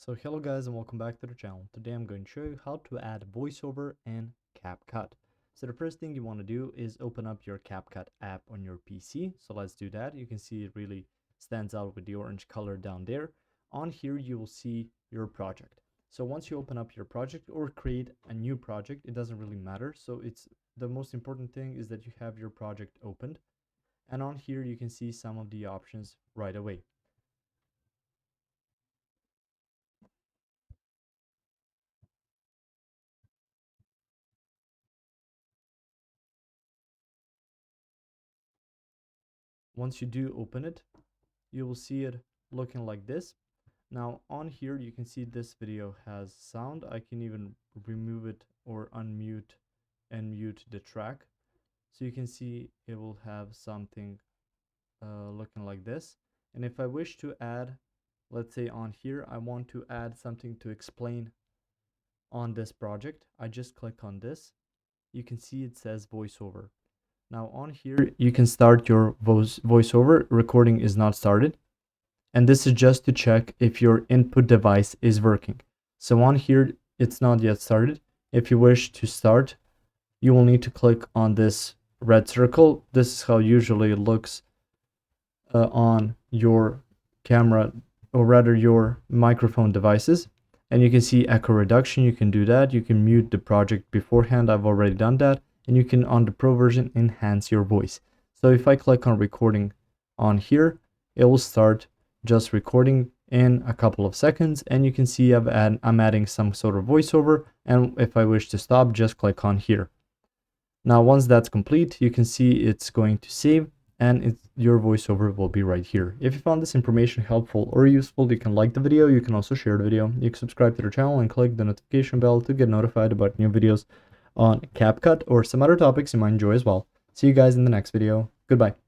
So hello guys and welcome back to the channel. Today I'm going to show you how to add voiceover in CapCut. So the first thing you want to do is open up your CapCut app on your PC. So let's do that. You can see it really stands out with the orange color down there. On here you will see your project. So once you open up your project or create a new project, it doesn't really matter. So it's the most important thing is that you have your project opened. And on here you can see some of the options right away. Once you do open it, you will see it looking like this. Now on here you can see this video has sound. I can even remove it or unmute and mute the track. So you can see it will have something looking like this. And if I wish to add, let's say on here, I want to add something to explain on this project, I just click on this. You can see it says voiceover. Now on here, you can start your voiceover. Recording is not started. And this is just to check if your input device is working. So on here, it's not yet started. If you wish to start, you will need to click on this red circle. This is how usually it looks on your camera, or rather your microphone devices. And you can see echo reduction. You can do that. You can mute the project beforehand. I've already done that. And you can, on the pro version, enhance your voice. So if I click on recording on here, it will start just recording in a couple of seconds, and you can see I'm adding some sort of voiceover, and if I wish to stop, just click on here. Now once that's complete, you can see it's going to save, and your voiceover will be right here. If you found this information helpful or useful, you can like the video. You can also share the video. You can subscribe to the channel and click the notification bell to get notified about new videos on CapCut or some other topics you might enjoy as well. See you guys in the next video. Goodbye.